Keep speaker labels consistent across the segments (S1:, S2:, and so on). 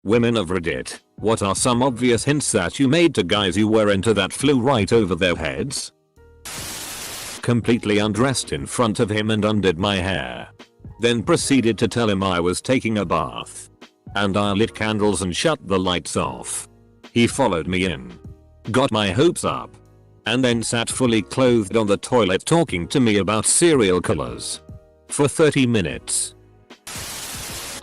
S1: Women of Reddit, what are some obvious hints that you made to guys you were into that flew right over their heads? Completely undressed in front of him and undid my hair. Then proceeded to tell him I was taking a bath. And I lit candles and shut the lights off. He followed me in. Got my hopes up. And then sat fully clothed on the toilet talking to me about serial killers. For 30 minutes.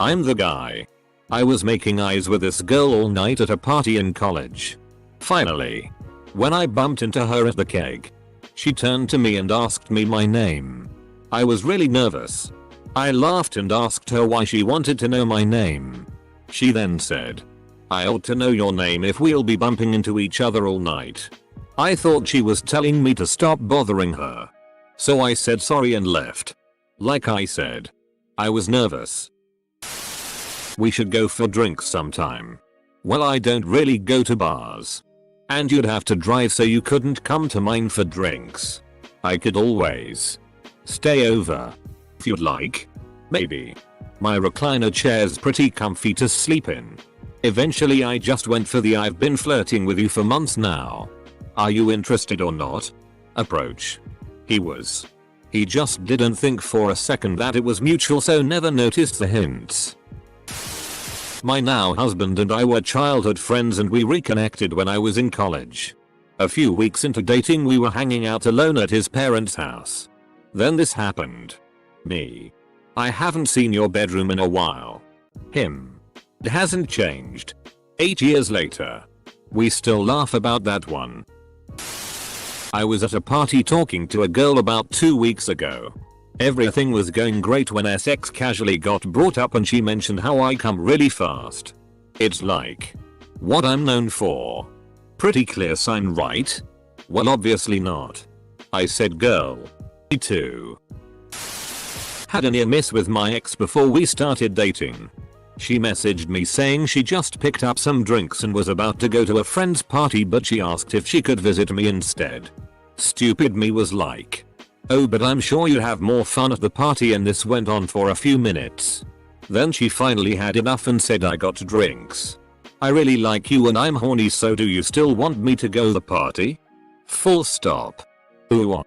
S1: I'm the guy. I was making eyes with this girl all night at a party in college. Finally, when I bumped into her at the keg, she turned to me and asked me my name. I was really nervous. I laughed and asked her why she wanted to know my name. She then said, I ought to know your name if we'll be bumping into each other all night. I thought she was telling me to stop bothering her. So I said sorry and left. Like I said, I was nervous. We should go for drinks sometime. Well, I don't really go to bars. And you'd have to drive, so you couldn't come to mine for drinks. I could always stay over. If you'd like. Maybe. My recliner chair's pretty comfy to sleep in. Eventually I just went for the I've been flirting with you for months now. Are you interested or not? Approach. He was. He just didn't think for a second that it was mutual, so never noticed the hints. My now husband and I were childhood friends and we reconnected when I was in college. A few weeks into dating we were hanging out alone at his parents' house. Then this happened. Me. I haven't seen your bedroom in a while. Him. It hasn't changed. 8 years later. We still laugh about that one. I was at a party talking to a girl about 2 weeks ago. Everything was going great when sex casually got brought up and she mentioned how I come really fast. It's like what I'm known for. Pretty clear sign, right? Well, obviously not. I said, girl. Me too. Had a near miss with my ex before we started dating. She messaged me saying she just picked up some drinks and was about to go to a friend's party, but she asked if she could visit me instead. Stupid me was like, oh, but I'm sure you have more fun at the party, and this went on for a few minutes. Then she finally had enough and said, I got drinks. I really like you and I'm horny, so do you still want me to go to the party? Full stop. Ooh.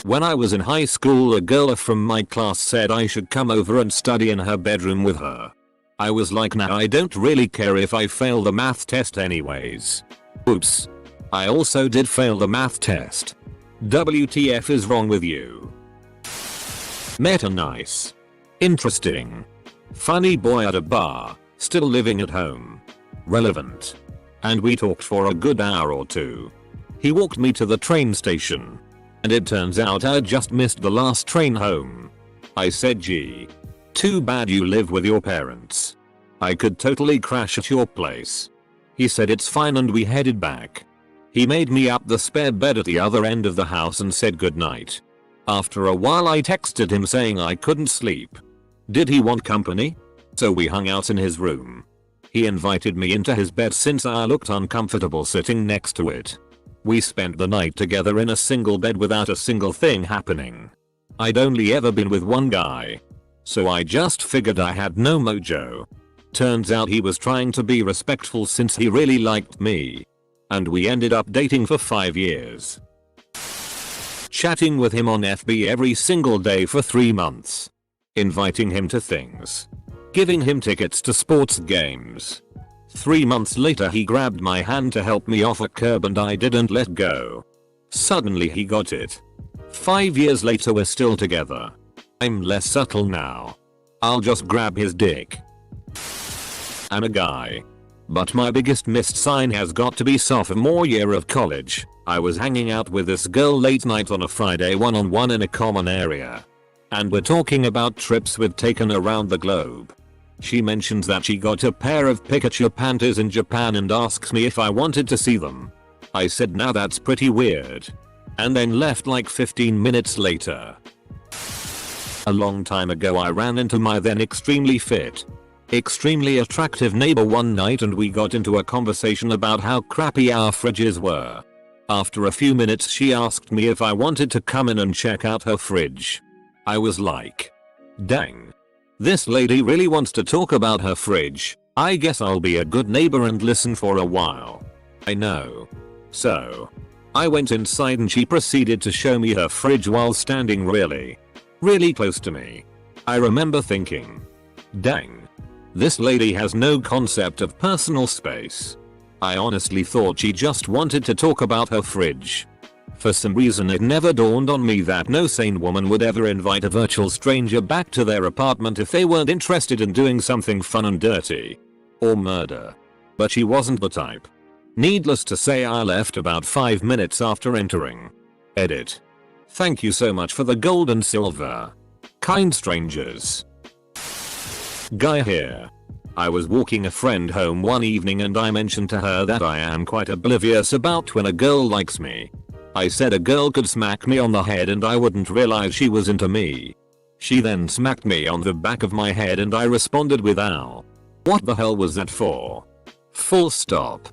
S1: When I was in high school, a girl from my class said I should come over and study in her bedroom with her. I was like, nah, I don't really care if I fail the math test anyways. Oops. I also did fail the math test. WTF is wrong with you? Met a nice, interesting, funny boy at a bar, still living at home. Relevant. And we talked for a good hour or two. He walked me to the train station. And it turns out I just missed the last train home. I said, gee. Too bad you live with your parents. I could totally crash at your place. He said it's fine and we headed back. He made me up the spare bed at the other end of the house and said goodnight. After a while I texted him saying I couldn't sleep. Did he want company? So we hung out in his room. He invited me into his bed since I looked uncomfortable sitting next to it. We spent the night together in a single bed without a single thing happening. I'd only ever been with one guy. So I just figured I had no mojo. Turns out he was trying to be respectful since he really liked me. And we ended up dating for 5 years. Chatting with him on FB every single day for 3 months. Inviting him to things. Giving him tickets to sports games. 3 months later he grabbed my hand to help me off a curb and I didn't let go. Suddenly he got it. 5 years later we're still together. I'm less subtle now. I'll just grab his dick. I'm a guy. But my biggest missed sign has got to be sophomore year of college. I was hanging out with this girl late night on a Friday one-on-one in a common area. And we're talking about trips we'd taken around the globe. She mentions that she got a pair of Pikachu panties in Japan and asks me if I wanted to see them. I said now that's pretty weird. And then left like 15 minutes later. A long time ago I ran into my then extremely fit, extremely attractive neighbor one night and we got into a conversation about how crappy our fridges were. After a few minutes she asked me if I wanted to come in and check out her fridge. I was like, dang. This lady really wants to talk about her fridge. I guess I'll be a good neighbor and listen for a while. I know. So I went inside and she proceeded to show me her fridge while standing really close to me. I remember thinking, dang, this lady has no concept of personal space. I honestly thought she just wanted to talk about her fridge. For some reason it never dawned on me that no sane woman would ever invite a virtual stranger back to their apartment if they weren't interested in doing something fun and dirty. Or murder. But she wasn't the type. Needless to say, I left about 5 minutes after entering. Edit. Thank you so much for the gold and silver. Kind strangers. Guy here. I was walking a friend home one evening and I mentioned to her that I am quite oblivious about when a girl likes me. I said a girl could smack me on the head and I wouldn't realize she was into me. She then smacked me on the back of my head and I responded with ow. What the hell was that for? Full stop.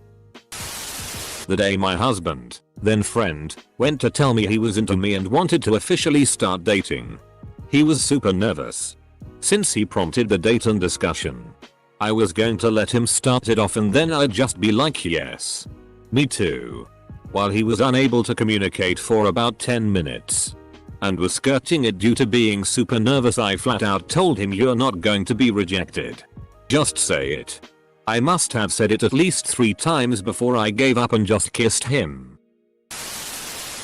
S1: The day my husband, then friend, went to tell me he was into me and wanted to officially start dating. He was super nervous. Since he prompted the date and discussion, I was going to let him start it off and then I'd just be like yes. Me too. While he was unable to communicate for about 10 minutes and was skirting it due to being super nervous, I flat out told him you're not going to be rejected. Just say it. I must have said it at least 3 times before I gave up and just kissed him.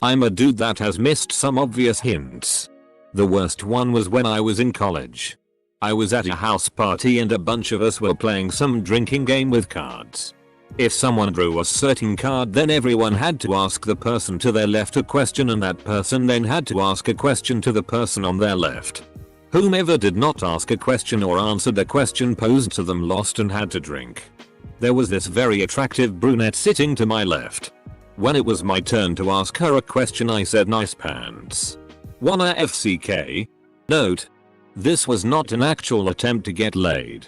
S1: I'm a dude that has missed some obvious hints. The worst one was when I was in college. I was at a house party and a bunch of us were playing some drinking game with cards. If someone drew a certain card, then everyone had to ask the person to their left a question and that person then had to ask a question to the person on their left. Whomever did not ask a question or answered a question posed to them lost and had to drink. There was this very attractive brunette sitting to my left. When it was my turn to ask her a question, I said nice pants. Wanna FCK? Note. This was not an actual attempt to get laid.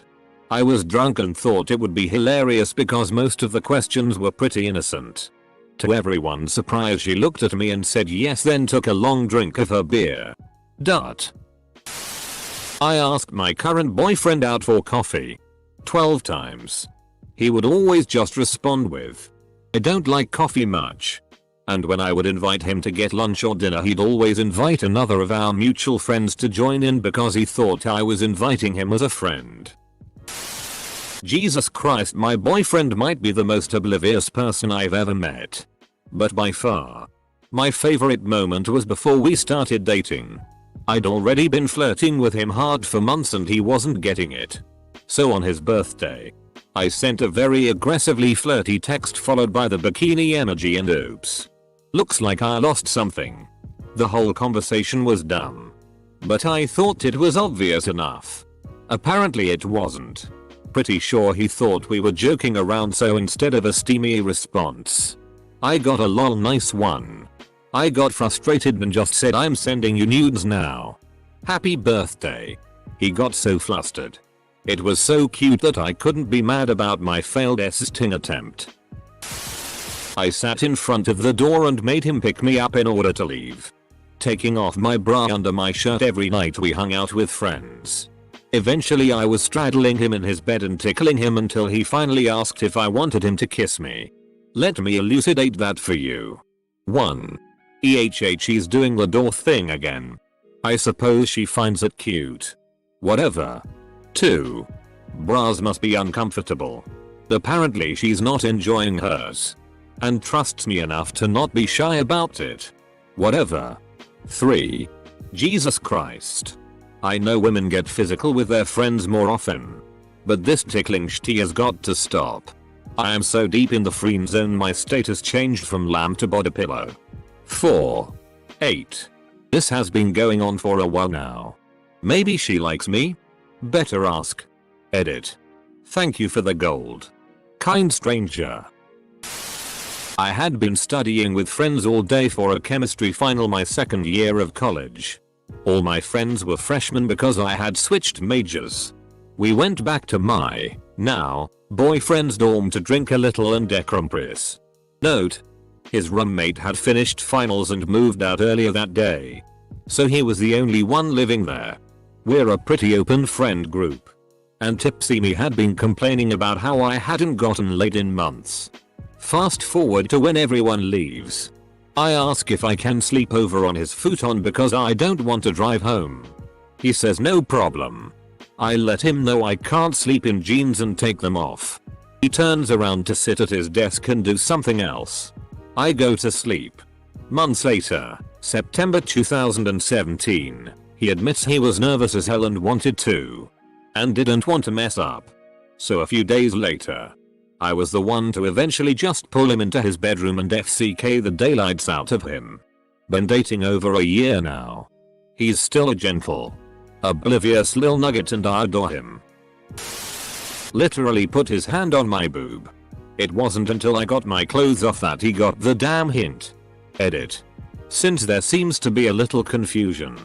S1: I was drunk and thought it would be hilarious because most of the questions were pretty innocent. To everyone's surprise, she looked at me and said yes, then took a long drink of her beer. I asked my current boyfriend out for coffee 12 times. He would always just respond with, I don't like coffee much. And when I would invite him to get lunch or dinner, he'd always invite another of our mutual friends to join in because he thought I was inviting him as a friend. Jesus Christ, my boyfriend might be the most oblivious person I've ever met. But by far, my favorite moment was before we started dating. I'd already been flirting with him hard for months and he wasn't getting it. So on his birthday, I sent a very aggressively flirty text followed by the bikini emoji and oops. Looks like I lost something. The whole conversation was dumb. But I thought it was obvious enough. Apparently it wasn't. Pretty sure he thought we were joking around, so instead of a steamy response, I got a lol nice one. I got frustrated and just said I'm sending you nudes now. Happy birthday. He got so flustered. It was so cute that I couldn't be mad about my failed sexting attempt. I sat in front of the door and made him pick me up in order to leave. Taking off my bra under my shirt every night we hung out with friends. Eventually I was straddling him in his bed and tickling him until he finally asked if I wanted him to kiss me. Let me elucidate that for you. 1. She's doing the door thing again. I suppose she finds it cute. Whatever. 2. Bras must be uncomfortable. Apparently she's not enjoying hers. And trusts me enough to not be shy about it. Whatever. 3. Jesus Christ. I know women get physical with their friends more often. But this tickling shit has got to stop. I am so deep in the friend zone my status changed from lamb to body pillow. 4. 8. This has been going on for a while now. Maybe she likes me? Better ask. Edit. Thank you for the gold. Kind stranger. I had been studying with friends all day for a chemistry final my second year of college. All my friends were freshmen because I had switched majors. We went back to my, now, boyfriend's dorm to drink a little and decompress. Note. His roommate had finished finals and moved out earlier that day. So he was the only one living there. We're a pretty open friend group. and tipsy me had been complaining about how I hadn't gotten laid in months. Fast forward to when everyone leaves. I ask if I can sleep over on his futon because I don't want to drive home. He says no problem. I let him know I can't sleep in jeans and take them off. He turns around to sit at his desk and do something else. I go to sleep. Months later, September 2017, he admits he was nervous as hell and wanted to. And didn't want to mess up. So a few days later, I was the one to eventually just pull him into his bedroom and FCK the daylights out of him. Been dating over a year now. He's still a gentle, oblivious lil nugget and I adore him. Literally put his hand on my boob. It wasn't until I got my clothes off that he got the damn hint. Edit. Since there seems to be a little confusion.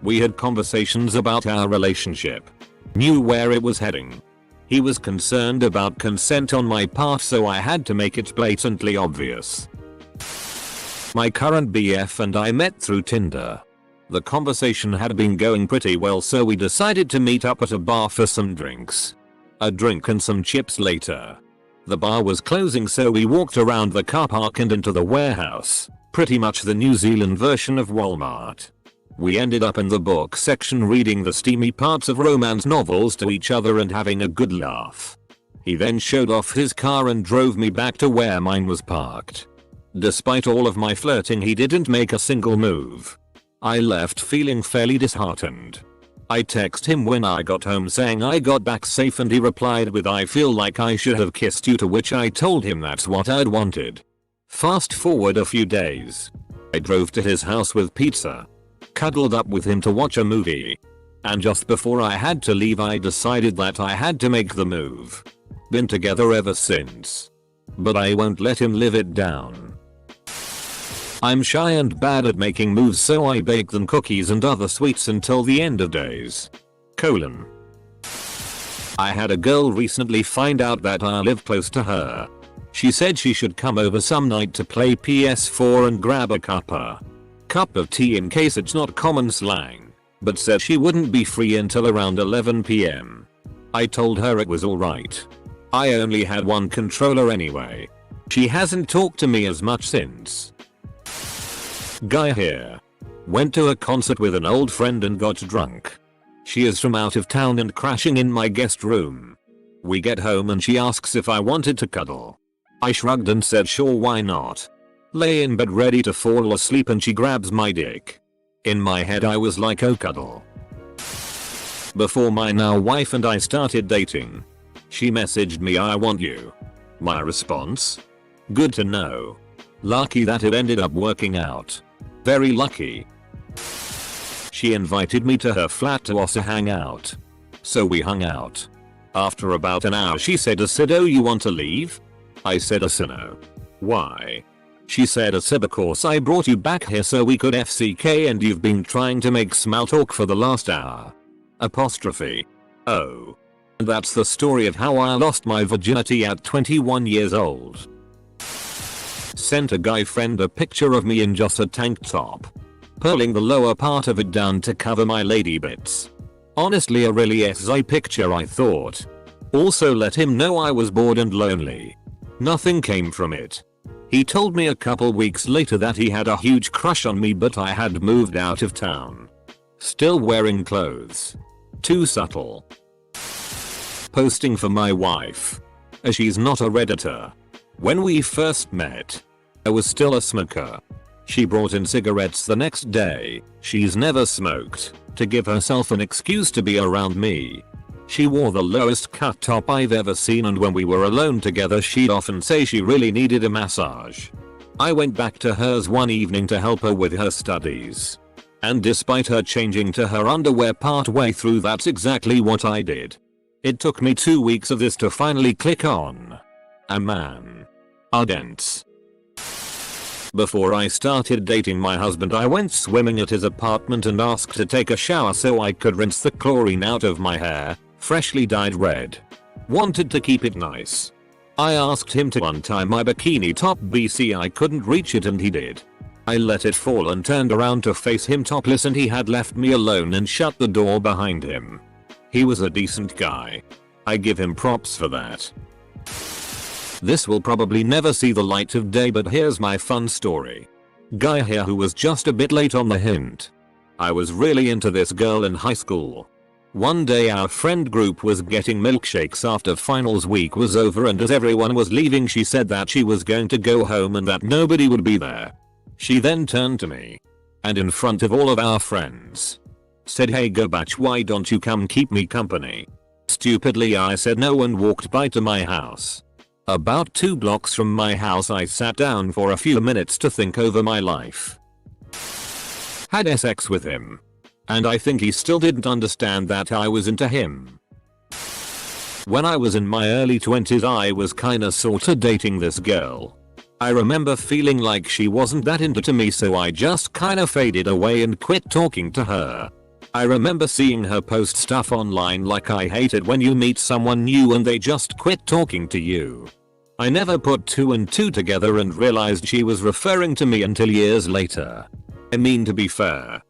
S1: We had conversations about our relationship. Knew where it was heading. He was concerned about consent on my part, so I had to make it blatantly obvious. My current BF and I met through Tinder. The conversation had been going pretty well, so we decided to meet up at a bar for some drinks. A drink and some chips later. The bar was closing, so we walked around the car park and into the warehouse, pretty much the New Zealand version of Walmart. We ended up in the book section reading the steamy parts of romance novels to each other and having a good laugh. He then showed off his car and drove me back to where mine was parked. Despite all of my flirting, he didn't make a single move. I left feeling fairly disheartened. I texted him when I got home saying I got back safe, and he replied with "I feel like I should have kissed you," to which I told him that's what I'd wanted. Fast forward a few days. I drove to his house with pizza. Cuddled up with him to watch a movie. And just before I had to leave, I decided that I had to make the move. Been together ever since. But I won't let him live it down. I'm shy and bad at making moves, so I bake them cookies and other sweets until the end of days. I had a girl recently find out that I live close to her. She said she should come over some night to play PS4 and grab a cup of tea in case it's not common slang, but said she wouldn't be free until around 11 PM. I told her it was alright. I only had one controller anyway. She hasn't talked to me as much since. Guy here. Went to a concert with an old friend and got drunk. She is from out of town and crashing in my guest room. We get home and she asks if I wanted to cuddle. I shrugged and said sure, why not. Lay in bed ready to fall asleep and she grabs my dick. In my head I was like, oh cuddle. Before my now wife and I started dating, she messaged me, "I want you." My response? Good to know. Lucky that it ended up working out. Very lucky. She invited me to her flat to also hang out. So we hung out. After about an hour she said, "Oh, you want to leave?" I said, "No." "Why?" She said, "Because I brought you back here so we could FCK and you've been trying to make small talk for the last hour." Oh. That's the story of how I lost my virginity at 21 years old. Sent a guy friend a picture of me in just a tank top. Pulling the lower part of it down to cover my lady bits. Honestly a really SI picture, I thought. Also let him know I was bored and lonely. Nothing came from it. He told me a couple weeks later that he had a huge crush on me, but I had moved out of town. Still wearing clothes. Too subtle. Posting for my wife. She's not a Redditor. When we first met, I was still a smoker. She brought in cigarettes the next day. She's never smoked, to give herself an excuse to be around me. She wore the lowest cut top I've ever seen, and when we were alone together she'd often say she really needed a massage. I went back to hers one evening to help her with her studies. And despite her changing to her underwear partway through, that's exactly what I did. It took me 2 weeks of this to finally click on a man. Ardents. Before I started dating my husband, I went swimming at his apartment and asked to take a shower so I could rinse the chlorine out of my hair, freshly dyed red. Wanted to keep it nice. I asked him to untie my bikini top BC, I couldn't reach it and he did. I let it fall and turned around to face him topless, and he had left me alone and shut the door behind him. He was a decent guy. I give him props for that. This will probably never see the light of day, but here's my fun story. Guy here who was just a bit late on the hint. I was really into this girl in high school. One day our friend group was getting milkshakes after finals week was over, and as everyone was leaving she said that she was going to go home and that nobody would be there. She then turned to me and in front of all of our friends said, "Hey go batch, why don't you come keep me company?" Stupidly I said no and walked by to my house. About 2 blocks from my house I sat down for a few minutes to think over my life. Had sex with him. And I think he still didn't understand that I was into him. When I was in my early 20s I was kinda sorta dating this girl. I remember feeling like she wasn't that into me, so I just kinda faded away and quit talking to her. I remember seeing her post stuff online like, "I hate it when you meet someone new and they just quit talking to you." I never put 2 and 2 together and realized she was referring to me until years later. I mean, to be fair,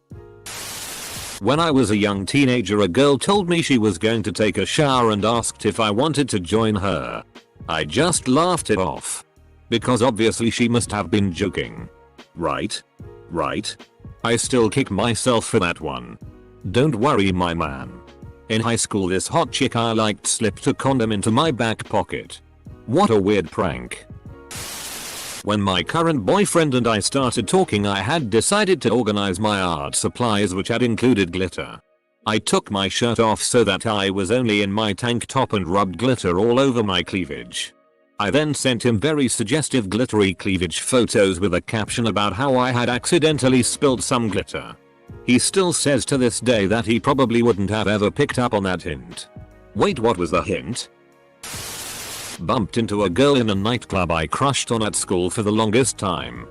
S1: when I was a young teenager a girl told me she was going to take a shower and asked if I wanted to join her. I just laughed it off. Because obviously she must have been joking. Right? I still kick myself for that one. Don't worry my man. In high school this hot chick I liked slipped a condom into my back pocket. What a weird prank. When my current boyfriend and I started talking I had decided to organize my art supplies, which had included glitter. I took my shirt off so that I was only in my tank top and rubbed glitter all over my cleavage. I then sent him very suggestive glittery cleavage photos with a caption about how I had accidentally spilled some glitter. He still says to this day that he probably wouldn't have ever picked up on that hint. Wait, what was the hint? Bumped into a girl in a nightclub I crushed on at school for the longest time.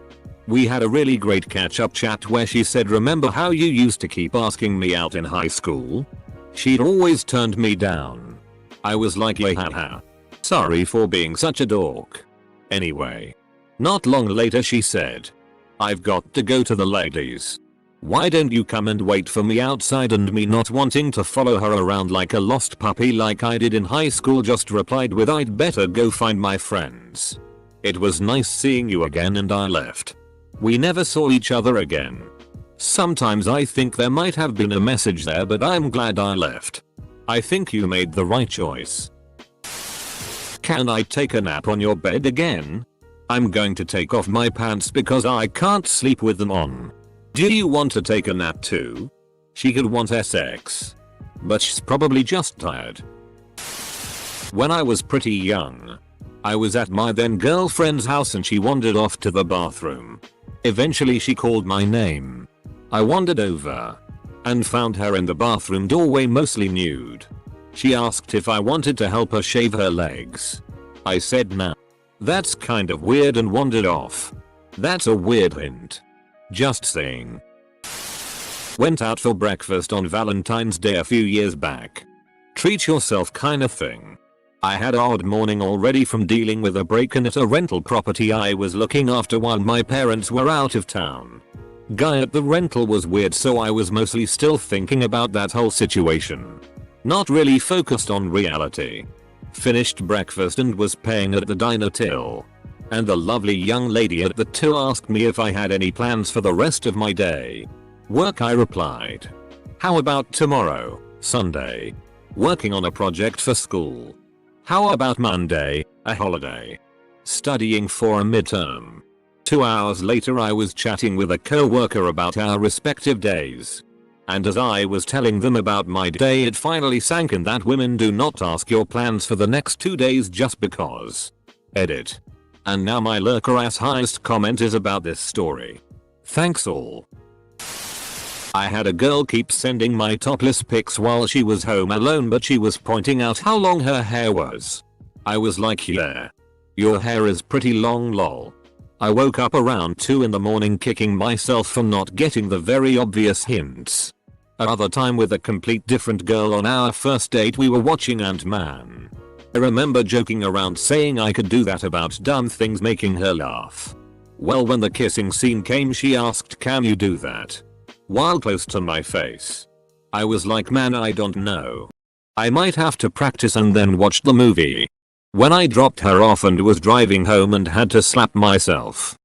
S1: We had a really great catch-up chat where she said, "Remember how you used to keep asking me out in high school?" She'd always turned me down. I was like, yeah haha. Sorry for being such a dork. Anyway. Not long later she said, "I've got to go to the ladies. Why don't you come and wait for me outside?" And me not wanting to follow her around like a lost puppy like I did in high school just replied with, "I'd better go find my friends. It was nice seeing you again," and I left. We never saw each other again. Sometimes I think there might have been a message there, but I'm glad I left. I think you made the right choice. Can I take a nap on your bed again? I'm going to take off my pants because I can't sleep with them on. Do you want to take a nap too? She could want sex. But she's probably just tired. When I was pretty young, I was at my then girlfriend's house and she wandered off to the bathroom. Eventually she called my name. I wandered over and found her in the bathroom doorway mostly nude. She asked if I wanted to help her shave her legs. I said nah. That's kind of weird and wandered off. That's a weird hint. Just saying. Went out for breakfast on Valentine's Day a few years back. Treat yourself kinda thing. I had an odd morning already from dealing with a break-in at a rental property I was looking after while my parents were out of town. Guy at the rental was weird, so I was mostly still thinking about that whole situation. Not really focused on reality. Finished breakfast and was paying at the diner till. And the lovely young lady at the till asked me if I had any plans for the rest of my day. Work, I replied. How about tomorrow, Sunday? Working on a project for school. How about Monday, a holiday? Studying for a midterm. 2 hours later I was chatting with a co-worker about our respective days. And as I was telling them about my day it finally sank in that women do not ask your plans for the next 2 days just because. Edit. And now my lurker ass highest comment is about this story. Thanks all. I had a girl keep sending my topless pics while she was home alone, but she was pointing out how long her hair was. I was like, yeah. Your hair is pretty long lol. I woke up around 2 in the morning kicking myself for not getting the very obvious hints. Another time with a complete different girl on our first date we were watching Ant-Man. I remember joking around saying I could do that about dumb things, making her laugh. Well, when the kissing scene came she asked, "Can you do that?" while close to my face. I was like, man, I don't know. I might have to practice and then watch the movie. When I dropped her off and was driving home and had to slap myself,